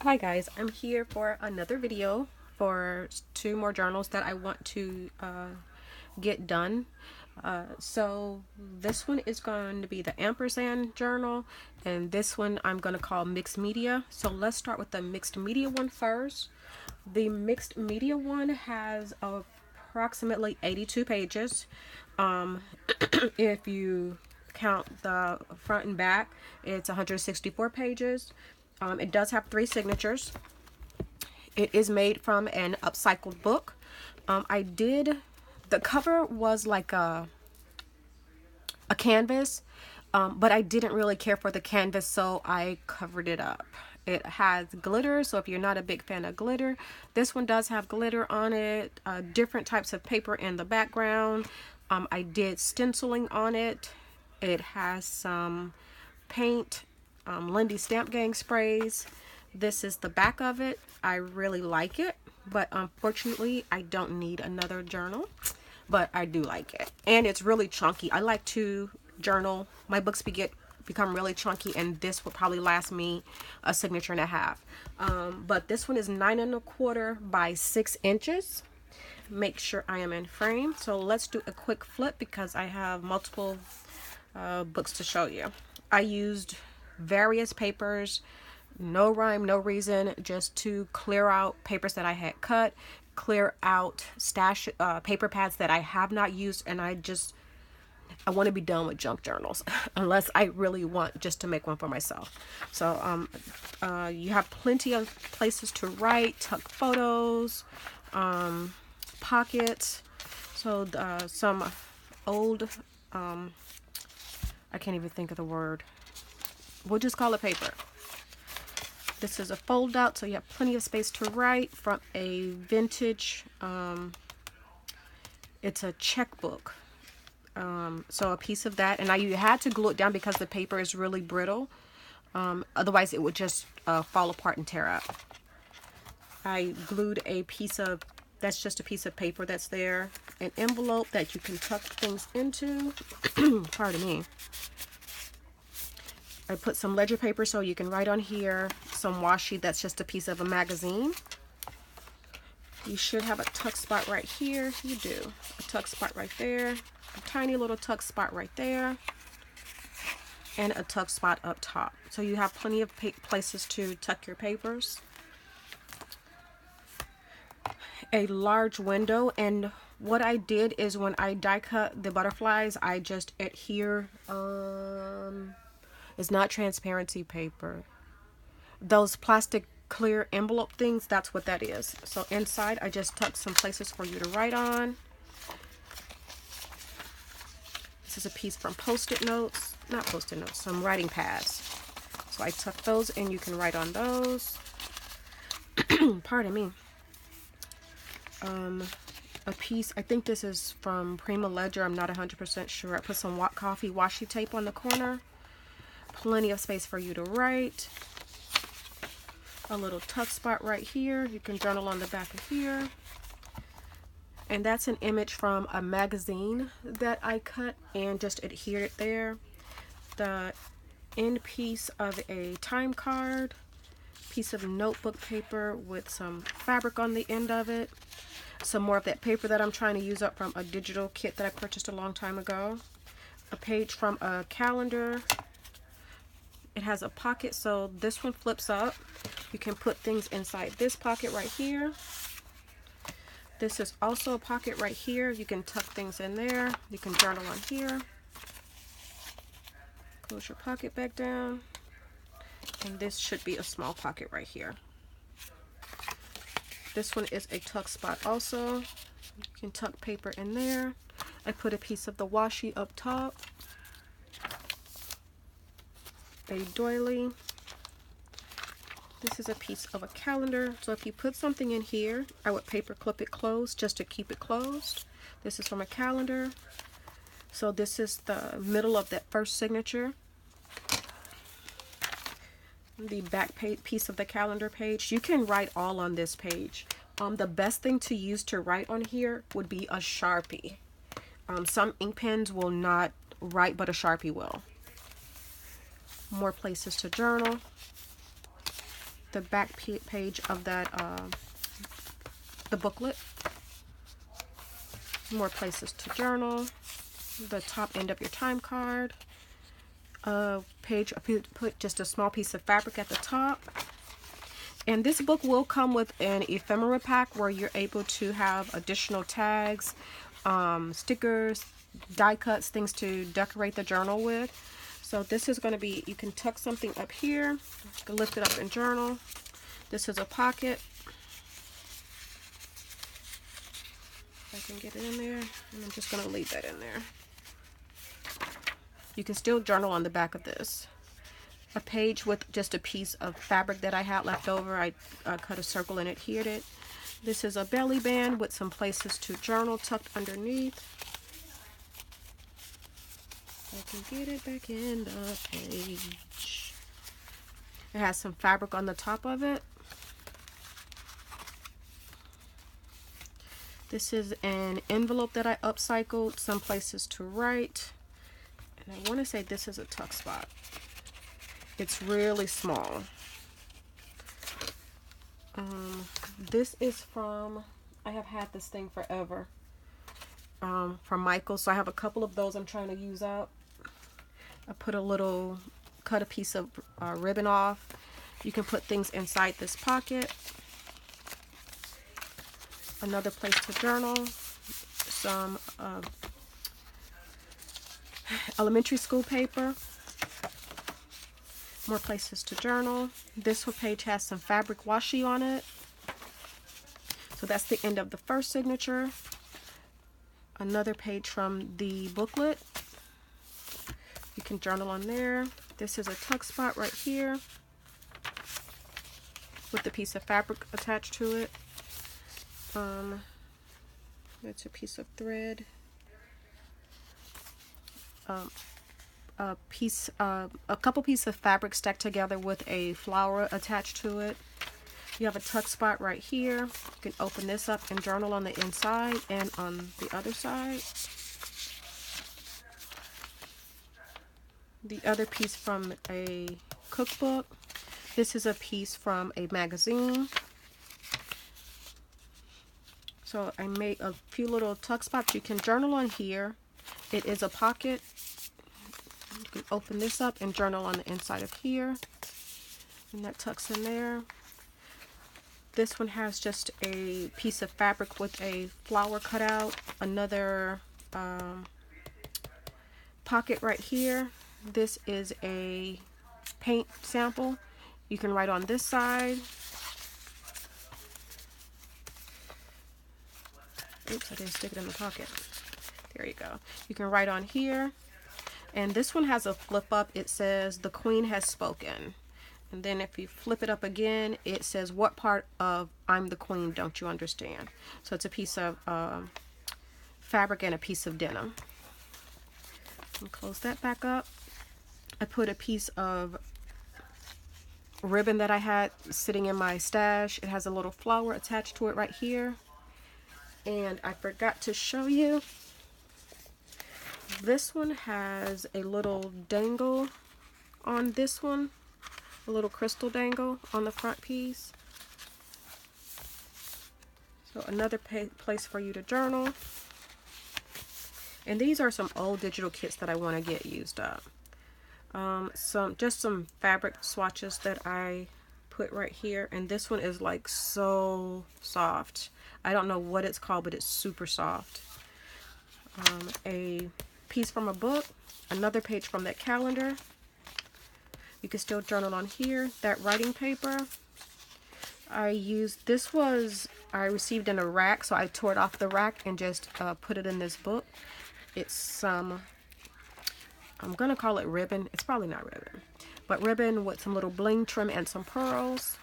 Hi guys, I'm here for another video for two more journals that I want to get done. So this one is going to be the ampersand journal, and this one I'm going to call mixed media. So let's start with the mixed media one first. The mixed media one has approximately 82 pages. Um, if you count the front and back, it's 164 pages. It does have three signatures. It is made from an upcycled book. The cover was like a canvas, but I didn't really care for the canvas, so I covered it up. It has glitter, so if you're not a big fan of glitter, this one does have glitter on it, different types of paper in the background. I did stenciling on it. It has some paint, Lindy Stamp Gang sprays. This is the back of it. I really like it, but unfortunately, I don't need another journal, but I do like it. And it's really chunky. I like to journal. My books become really chunky, and this will probably last me a signature and a half. But this one is 9¼ by 6 inches. Make sure I am in frame. So let's do a quick flip because I have multiple books to show you. I used various papers, no rhyme, no reason, just to clear out papers that I had cut, clear out stash paper pads that I have not used, and I want to be done with junk journals unless I really want just to make one for myself. So you have plenty of places to write, tuck photos, pockets. So some old, I can't even think of the word. We'll just call it paper. This is a fold out, so you have plenty of space to write from a vintage, it's a checkbook. So a piece of that, and you had to glue it down because the paper is really brittle. Otherwise it would just fall apart and tear up. I glued a piece of, that's just a piece of paper that's there, an envelope that you can tuck things into. Pardon me. I put some ledger paper so you can write on here. Some washi, that's just a piece of a magazine. You should have a tuck spot right here. You do. A tuck spot right there. A tiny little tuck spot right there. And a tuck spot up top. So you have plenty of places to tuck your papers. A large window, and what I did is when I die cut the butterflies, I just adhere, it's not transparency paper. Those plastic clear envelope things, that's what that is. So inside I just tucked some places for you to write on. This is a piece from post-it notes, not post-it notes, some writing pads. So I tuck those and you can write on those. Pardon me. A piece, I think this is from Prima Ledger, I'm not 100% sure. I put some coffee washi tape on the corner. Plenty of space for you to write. A little tuck spot right here. You can journal on the back of here. And that's an image from a magazine that I cut and just adhered it there. The end piece of a time card. Piece of notebook paper with some fabric on the end of it. Some more of that paper that I'm trying to use up from a digital kit that I purchased a long time ago. A page from a calendar. It has a pocket, so this one flips up. You can put things inside this pocket right here. This is also a pocket right here. You can tuck things in there. You can journal on here. Close your pocket back down. And this should be a small pocket right here. This one is a tuck spot also. You can tuck paper in there. I put a piece of the washi up top. A doily. This is a piece of a calendar. So if you put something in here, I would paper clip it closed just to keep it closed. This is from a calendar. So this is the middle of that first signature. The back piece of the calendar page. You can write all on this page. The best thing to use to write on here would be a Sharpie. Some ink pens will not write, but a Sharpie will. More places to journal. the back page of that, the booklet. More places to journal. The top end of your time card. Page, put just a small piece of fabric at the top. And this book will come with an ephemera pack where you're able to have additional tags, stickers, die cuts, things to decorate the journal with. So this is going to be, you can tuck something up here, you can lift it up and journal. This is a pocket. If I can get it in there, and I'm just going to leave that in there. You can still journal on the back of this. A page with just a piece of fabric that I had left over. I cut a circle and adhered it. This is a belly band with some places to journal tucked underneath. I can get it back in the page. It has some fabric on the top of it. This is an envelope that I upcycled, some places to write. And I want to say this is a tuck spot. It's really small. This is from, I have had this thing forever, from Michaels. So I have a couple of those I'm trying to use up. I put a little, cut a piece of ribbon off. You can put things inside this pocket. Another place to journal. Some elementary school paper. More places to journal. This page has some fabric washi on it. So that's the end of the first signature. Another page from the booklet. You can journal on there. This is a tuck spot right here with a piece of fabric attached to it. It's a piece of thread. A couple pieces of fabric stacked together with a flower attached to it. You have a tuck spot right here. You can open this up and journal on the inside and on the other side. The other piece from a cookbook. This is a piece from a magazine. So I made a few little tuck spots. You can journal on here. It is a pocket. You can open this up and journal on the inside of here. And that tucks in there. This one has just a piece of fabric with a flower cut out. Another pocket right here. This is a paint sample. You can write on this side. Oops, I didn't stick it in the pocket. There you go. You can write on here. And this one has a flip up. It says, "The Queen has spoken." And then if you flip it up again, it says, "What part of I'm the Queen don't you understand?" So it's a piece of fabric and a piece of denim. And close that back up. I put a piece of ribbon that I had sitting in my stash. It has a little flower attached to it right here. And I forgot to show you. This one has a little dangle on this one. A little crystal dangle on the front piece. So another place for you to journal. And these are some old digital kits that I want to get used up. Just some fabric swatches that I put right here. And this one is like so soft. I don't know what it's called, but it's super soft. A piece from a book. Another page from that calendar. You can still journal on here. That writing paper I used, this was, I received in a rack, so I tore it off the rack and just put it in this book. It's some, I'm going to call it ribbon. It's probably not ribbon, but ribbon with some little bling trim and some pearls.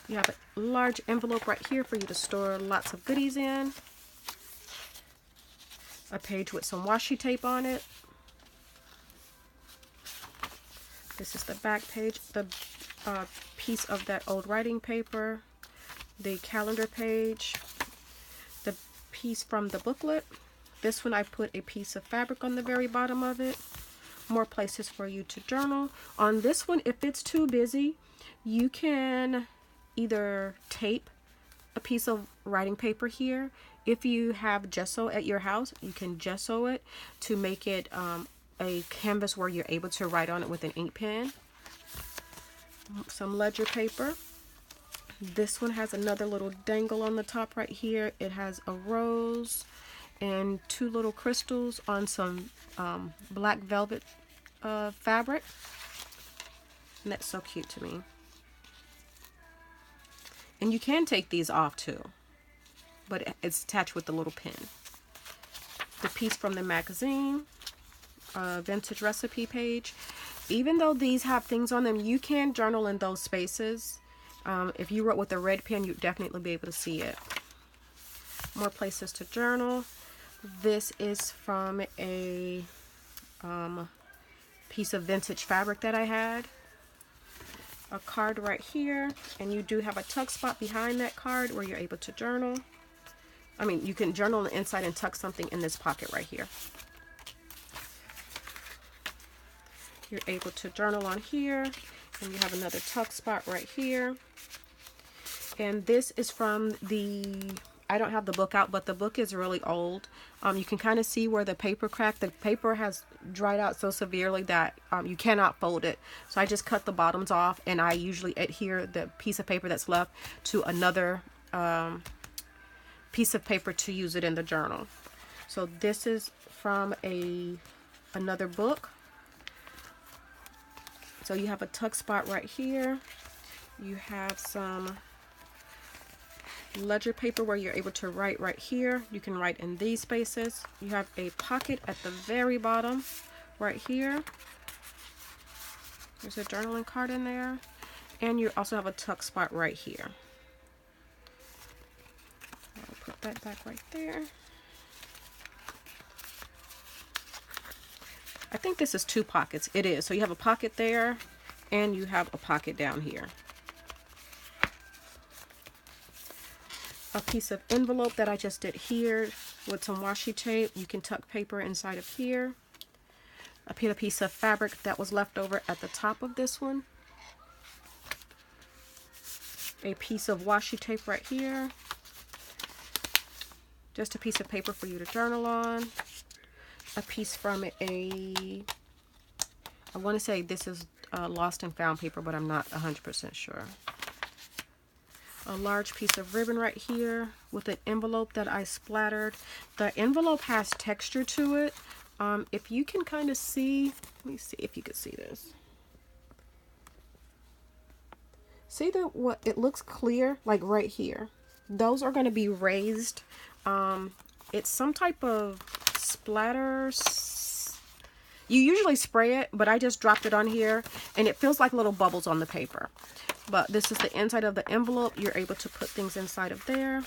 You have a large envelope right here for you to store lots of goodies in. A page with some washi tape on it. This is the back page, the piece of that old writing paper, the calendar page, the piece from the booklet. This one I put a piece of fabric on the very bottom of it. More places for you to journal. On this one, if it's too busy, You can either tape a piece of writing paper here. If you have gesso at your house, you can gesso it to make it a canvas where you're able to write on it with an ink pen. Some ledger paper. This one has another little dangle on the top right here. It has a rose and two little crystals on some black velvet fabric. And that's so cute to me. And you can take these off too, but it's attached with the little pin. The piece from the magazine, vintage recipe page. Even though these have things on them, you can journal in those spaces. If you wrote with a red pen, you'd definitely be able to see it. More places to journal. This is from a piece of vintage fabric that I had. A card right here, and you do have a tuck spot behind that card where you're able to journal. I mean, you can journal on the inside and tuck something in this pocket right here. You're able to journal on here, and you have another tuck spot right here. And this is from the, I don't have the book out, but the book is really old. You can kind of see where the paper cracked. The paper has dried out so severely that you cannot fold it. So I just cut the bottoms off, and I usually adhere the piece of paper that's left to another piece of paper to use it in the journal. So this is from another book. So you have a tuck spot right here. You have some ledger paper where you're able to write right here. You can write in these spaces. You have a pocket at the very bottom right here. There's a journaling card in there, and you also have a tuck spot right here. I'll put that back right there. I think this is two pockets. It is. So you have a pocket there, and you have a pocket down here. A piece of envelope that I just adhered with some washi tape. You can tuck paper inside of here. A piece of fabric that was left over at the top of this one. A piece of washi tape right here. Just a piece of paper for you to journal on. A piece from I want to say this is lost and found paper, but I'm not 100% sure. A large piece of ribbon right here with an envelope that I splattered. The envelope has texture to it. If you can kind of see, let me see if you can see this. See what it looks clear, like right here. Those are going to be raised. It's some type of splatter. You usually spray it, but I just dropped it on here, and it feels like little bubbles on the paper. But this is the inside of the envelope. You're able to put things inside of there.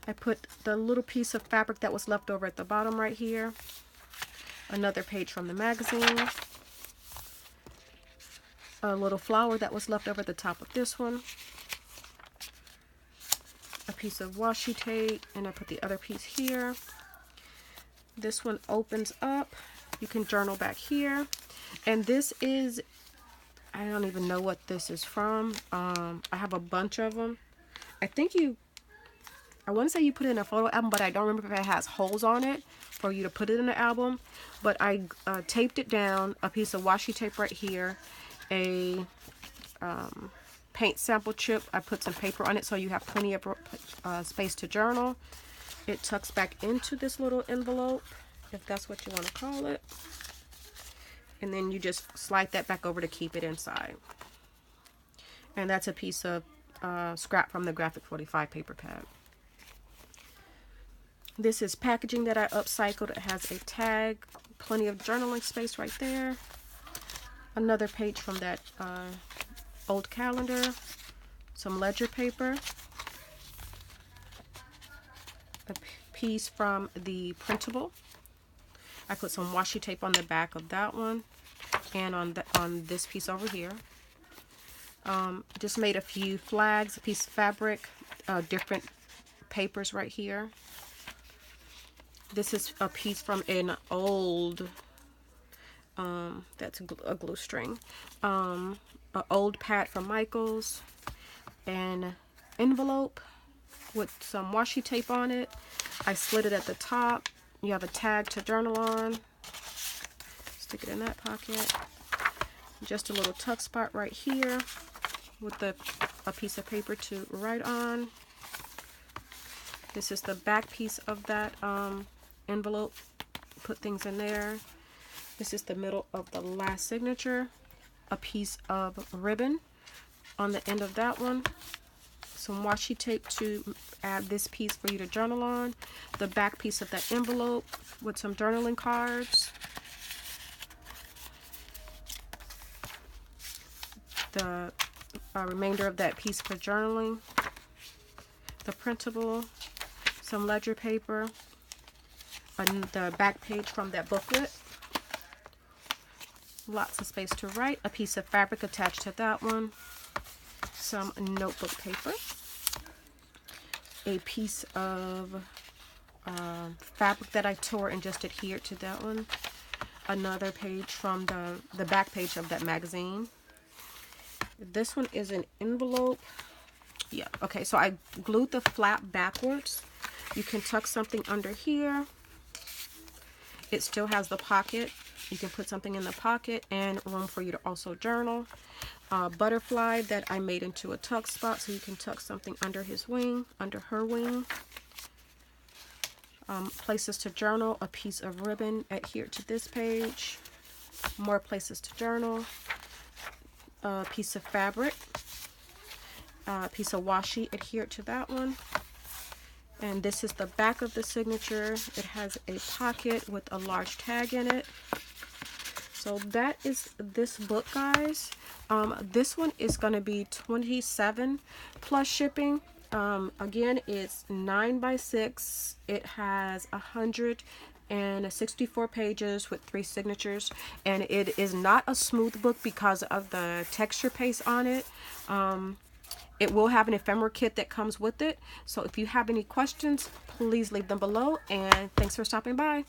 I put the little piece of fabric that was left over at the bottom right here. Another page from the magazine. A little flower that was left over at the top of this one. A piece of washi tape, and I put the other piece here. This one opens up. You can journal back here. And this is, I don't even know what this is from. I have a bunch of them. I want to say you put it in a photo album, but I don't remember if it has holes on it for you to put it in the album. But I taped it down, a piece of washi tape right here, a paint sample chip. I put some paper on it so you have plenty of space to journal. It tucks back into this little envelope, if that's what you want to call it. And then you just slide that back over to keep it inside. And that's a piece of scrap from the Graphic 45 paper pad. This is packaging that I upcycled. It has a tag, plenty of journaling space right there. Another page from that old calendar, some ledger paper, a piece from the printable. I put some washi tape on the back of that one, and on this piece over here. Just made a few flags, a piece of fabric, different papers right here. This is a piece from an old That's a glue string. An old pad from Michaels. An envelope with some washi tape on it. I slid it at the top. You have a tag to journal on. Stick it in that pocket. Just a little tuck spot right here with a piece of paper to write on. This is the back piece of that envelope. Put things in there. This is the middle of the last signature. A piece of ribbon on the end of that one. Some washi tape to add this piece for you to journal on. The back piece of that envelope with some journaling cards. The remainder of that piece for journaling. The printable. Some ledger paper. And the back page from that booklet. Lots of space to write. A piece of fabric attached to that one. Some notebook paper. A piece of fabric that I tore and just adhered to that one. Another page from the back page of that magazine. This one is an envelope. Yeah, okay, so I glued the flap backwards. You can tuck something under here. It still has the pocket. You can put something in the pocket and room for you to also journal. Butterfly that I made into a tuck spot, so you can tuck something under his wing, under her wing. Places to journal, a piece of ribbon adhered to this page. More places to journal. A piece of fabric. A piece of washi adhered to that one. And this is the back of the signature. It has a pocket with a large tag in it. So that is this book, guys. This one is going to be $27 plus shipping. Again, it's 9x6. It has 164 pages with 3 signatures, and it is not a smooth book because of the texture paste on it. It will have an ephemera kit that comes with it. So if you have any questions, please leave them below, and thanks for stopping by.